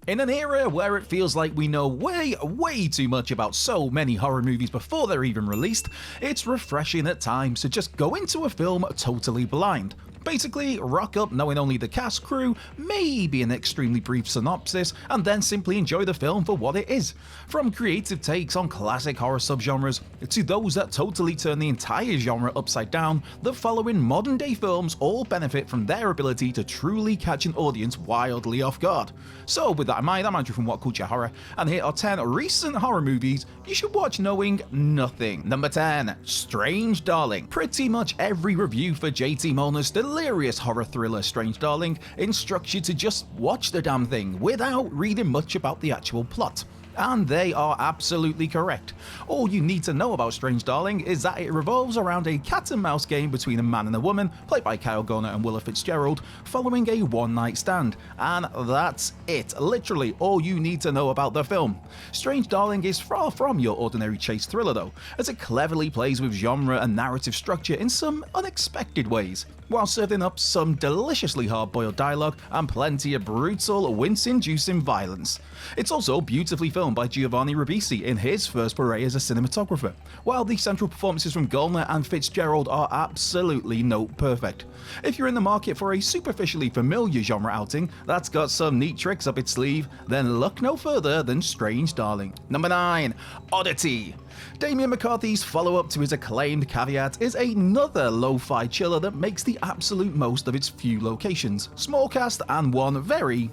In an era where it feels like we know way too much about so many horror movies before they're even released, it's refreshing at times to just go into a film totally blind. Basically, rock up knowing only the cast, crew, maybe an extremely brief synopsis, and then simply enjoy the film for what it is. From creative takes on classic horror subgenres, to those that totally turn the entire genre upside down, the following modern day films all benefit from their ability to truly catch an audience wildly off guard. So with that in mind, I'm Andrew from What Culture Horror, and here are 10 recent horror movies you should watch knowing nothing. Number 10. Strange Darling. Pretty much every review for JT Molnar's delirious horror thriller Strange Darling instructs you to just watch the damn thing without reading much about the actual plot. And they are absolutely correct. All you need to know about Strange Darling is that it revolves around a cat and mouse game between a man and a woman, played by Kyle Garner and Willa Fitzgerald, following a one-night stand. And that's it. Literally all you need to know about the film. Strange Darling is far from your ordinary chase thriller though, as it cleverly plays with genre and narrative structure in some unexpected ways, while serving up some deliciously hard-boiled dialogue and plenty of brutal, wince-inducing violence. It's also beautifully filmed by Giovanni Ribisi in his first foray as a cinematographer, while the central performances from Garner and Fitzgerald are absolutely note perfect. If you're in the market for a superficially familiar genre outing that's got some neat tricks up its sleeve, then look no further than Strange Darling. Number 9. Odity. Damien McCarthy's follow-up to his acclaimed Caveat is another lo-fi chiller that makes the absolute most of its few locations, small cast, and one very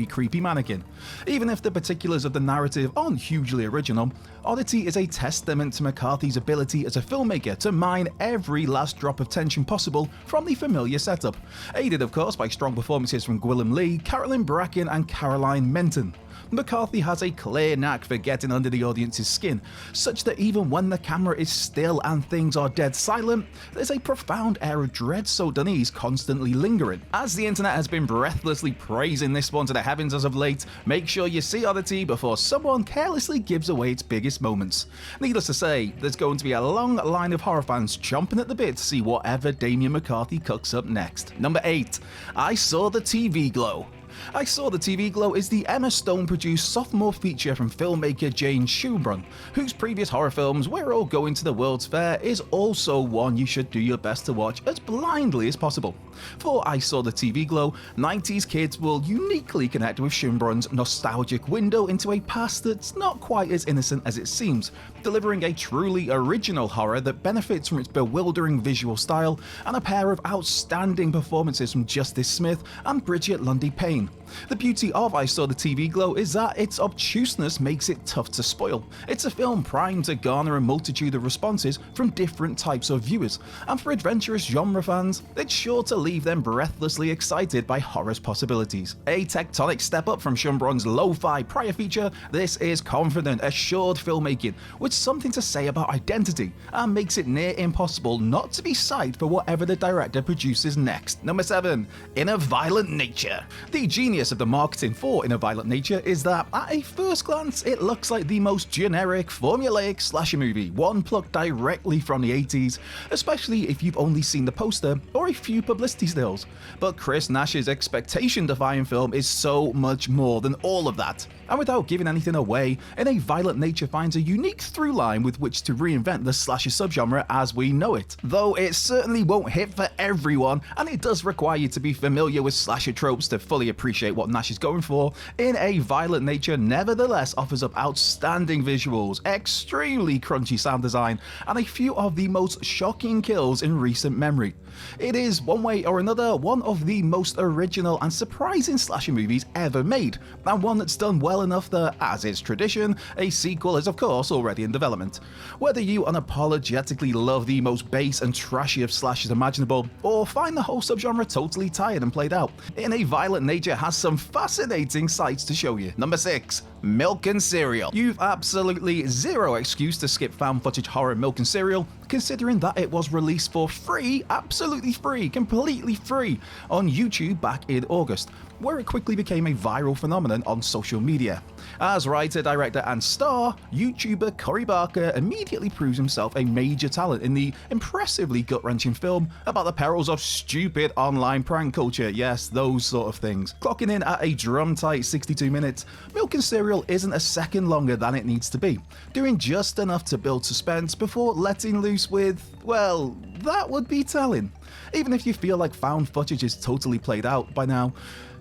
creepy mannequin. Even if the particulars of the narrative aren't hugely original, Odity is a testament to McCarthy's ability as a filmmaker to mine every last drop of tension possible from the familiar setup, aided of course by strong performances from Gwilym Lee, Carolyn Bracken, and Caroline Menton. McCarthy has a clear knack for getting under the audience's skin, such that even when the camera is still and things are dead silent, there's a profound air of dread so unease constantly lingering. As the internet has been breathlessly praising this one to the heavens as of late, make sure you see Odity before someone carelessly gives away its biggest moments. Needless to say, there's going to be a long line of horror fans chomping at the bit to see whatever Damien McCarthy cooks up next. Number 8. I Saw the TV Glow. I Saw the TV Glow is the Emma Stone-produced sophomore feature from filmmaker Jane Schoenbrunn, whose previous horror films We're All Going to the World's Fair is also one you should do your best to watch as blindly as possible. For I Saw the TV Glow, 90s kids will uniquely connect with Schoenbrunn's nostalgic window into a past that's not quite as innocent as it seems, delivering a truly original horror that benefits from its bewildering visual style and a pair of outstanding performances from Justice Smith and Bridget Lundy Payne. The beauty of I Saw the TV Glow is that its obtuseness makes it tough to spoil. It's a film primed to garner a multitude of responses from different types of viewers, and for adventurous genre fans, it's sure to leave them breathlessly excited by horror's possibilities. A tectonic step up from Schoenbrunn's lo-fi prior feature, this is confident, assured filmmaking with something to say about identity, and makes it near impossible not to be psyched for whatever the director produces next. Number 7. In a Violent Nature. The genius of the marketing for In a Violent Nature is that at a first glance it looks like the most generic, formulaic slasher movie, one plucked directly from the 80s, especially if you've only seen the poster or a few publicity stills. But Chris Nash's expectation-defying film is so much more than all of that. And without giving anything away, In a Violent Nature finds a unique through line with which to reinvent the slasher subgenre as we know it. Though it certainly won't hit for everyone, and it does require you to be familiar with slasher tropes to fully appreciate what Nash is going for, In a Violent Nature nevertheless offers up outstanding visuals, extremely crunchy sound design, and a few of the most shocking kills in recent memory. It is, one way or another, one of the most original and surprising slasher movies ever made, and one that's done well enough that, as is tradition, a sequel is of course already in development. Whether you unapologetically love the most base and trashy of slashers imaginable, or find the whole subgenre totally tired and played out, In a Violent Nature has some fascinating sights to show you. Number 6. Milk and Cereal. You've absolutely zero excuse to skip found footage horror Milk and Cereal, considering that it was released for free, absolutely free, completely free, on YouTube back in August. where it quickly became a viral phenomenon on social media. As writer, director, and star, YouTuber Cory Barker immediately proves himself a major talent in the impressively gut-wrenching film about the perils of stupid online prank culture. Yes, those sort of things. Clocking in at a drum-tight 62 minutes, Milk and Cereal isn't a second longer than it needs to be, doing just enough to build suspense before letting loose with, well, that would be telling. Even if you feel like found footage is totally played out by now,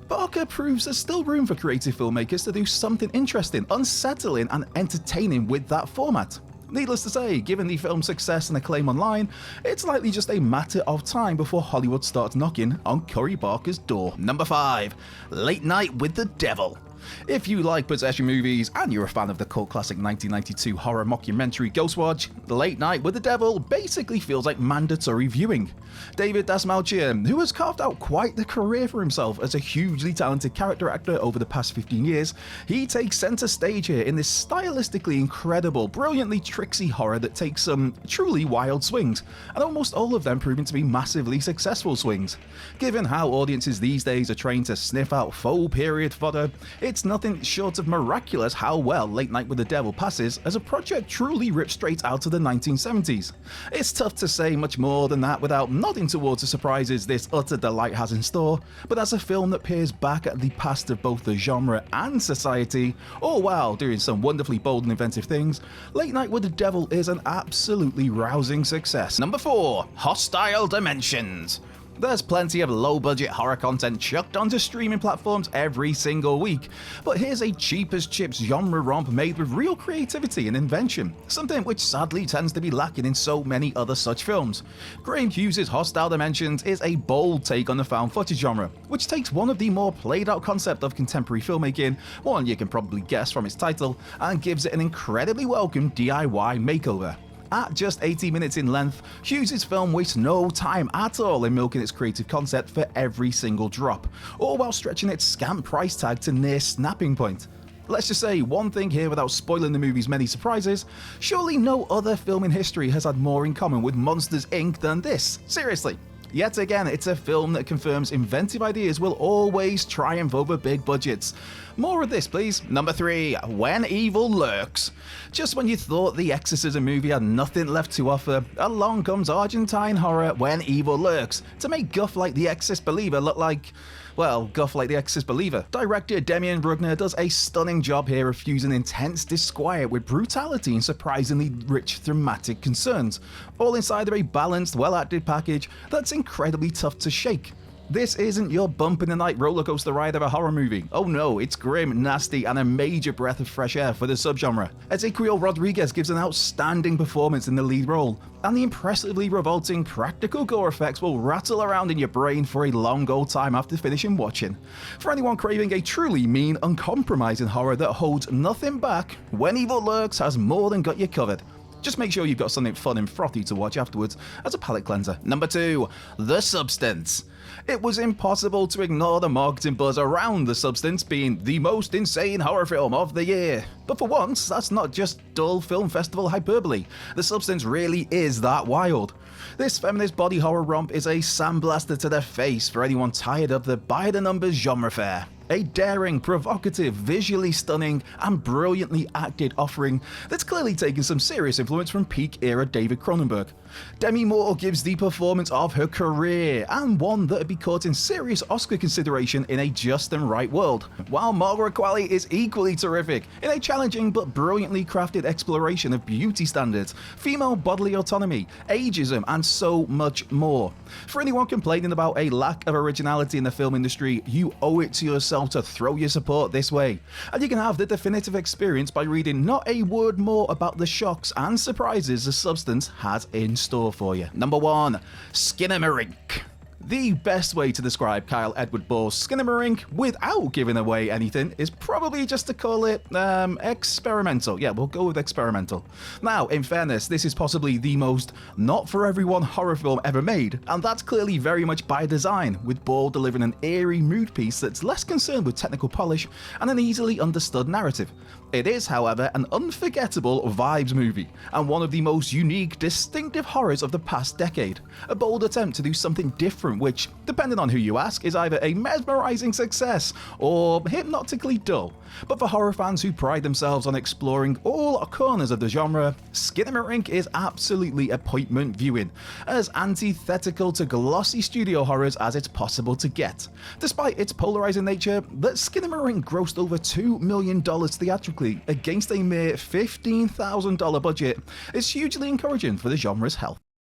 Barker proves there's still room for creative filmmakers to do something interesting, unsettling, and entertaining with that format. Needless to say, given the film's success and acclaim online, it's likely just a matter of time before Hollywood starts knocking on Cory Barker's door. Number 5. Late Night with the Devil. If you like possession movies and you're a fan of the cult classic 1992 horror mockumentary Ghostwatch, Late Night with the Devil basically feels like mandatory viewing. David Dastmalchian, who has carved out quite the career for himself as a hugely talented character actor over the past 15 years, he takes center stage here in this stylistically incredible, brilliantly tricksy horror that takes some truly wild swings, and almost all of them proving to be massively successful swings. Given how audiences these days are trained to sniff out faux period fodder, it's nothing short of miraculous how well Late Night with the Devil passes as a project truly ripped straight out of the 1970s. It's tough to say much more than that without nodding towards the surprises this utter delight has in store, but as a film that peers back at the past of both the genre and society, all while doing some wonderfully bold and inventive things, Late Night with the Devil is an absolutely rousing success. Number 4. Hostile Dimensions. There's plenty of low-budget horror content chucked onto streaming platforms every single week, but here's a cheap-as-chips genre romp made with real creativity and invention, something which sadly tends to be lacking in so many other such films. Graham Hughes' Hostile Dimensions is a bold take on the found footage genre, which takes one of the more played-out concepts of contemporary filmmaking, one you can probably guess from its title, and gives it an incredibly welcome DIY makeover. At just 80 minutes in length, Hughes' film wastes no time at all in milking its creative concept for every single drop, all while stretching its scant price tag to near snapping point. Let's just say one thing here without spoiling the movie's many surprises: surely no other film in history has had more in common with Monsters Inc. than this. Seriously. Yet again, it's a film that confirms inventive ideas will always triumph over big budgets. More of this, please. Number 3. When Evil Lurks. Just when you thought the Exorcism movie had nothing left to offer, along comes Argentine horror When Evil Lurks to make guff like The Exorcist Believer look like, well, guff like The Exorcist Believer. Director Demian Brugner does a stunning job here of fusing intense disquiet with brutality and surprisingly rich thematic concerns, all inside of a balanced, well-acted package that's incredibly tough to shake. This isn't your bump-in-the-night rollercoaster ride of a horror movie. Oh no, it's grim, nasty, and a major breath of fresh air for the subgenre. Ezequiel Rodriguez gives an outstanding performance in the lead role, and the impressively revolting practical gore effects will rattle around in your brain for a long old time after finishing watching. For anyone craving a truly mean, uncompromising horror that holds nothing back, When Evil Lurks has more than got you covered. Just make sure you've got something fun and frothy to watch afterwards as a palate cleanser. Number 2. The Substance. It was impossible to ignore the marketing buzz around The Substance being the most insane horror film of the year. But for once, that's not just dull film festival hyperbole. The Substance really is that wild. This feminist body horror romp is a sandblaster to the face for anyone tired of the by-the-numbers genre fare. A daring, provocative, visually stunning, and brilliantly acted offering that's clearly taken some serious influence from peak-era David Cronenberg. Demi Moore gives the performance of her career, and one that would be caught in serious Oscar consideration in a just and right world, while Margaret Qualley is equally terrific in a challenging but brilliantly crafted exploration of beauty standards, female bodily autonomy, ageism, and so much more. For anyone complaining about a lack of originality in the film industry, you owe it to yourself to throw your support this way, and you can have the definitive experience by reading not a word more about the shocks and surprises The Substance has in store for you. Number 1. Skinnamarink. The best way to describe Kyle Edward Ball's Skinnamarink without giving away anything is probably just to call it experimental. Yeah, we'll go with experimental. Now, in fairness, this is possibly the most not-for-everyone horror film ever made, and that's clearly very much by design, with Ball delivering an eerie mood piece that's less concerned with technical polish and an easily understood narrative. It is, however, an unforgettable vibes movie, and one of the most unique, distinctive horrors of the past decade. A bold attempt to do something different different, which, depending on who you ask, is either a mesmerizing success or hypnotically dull. But for horror fans who pride themselves on exploring all corners of the genre, Skinnamarink is absolutely appointment viewing, as antithetical to glossy studio horrors as it's possible to get. Despite its polarizing nature, the Skinnamarink grossed over $2 million theatrically against a mere $15,000 budget is hugely encouraging for the genre's health.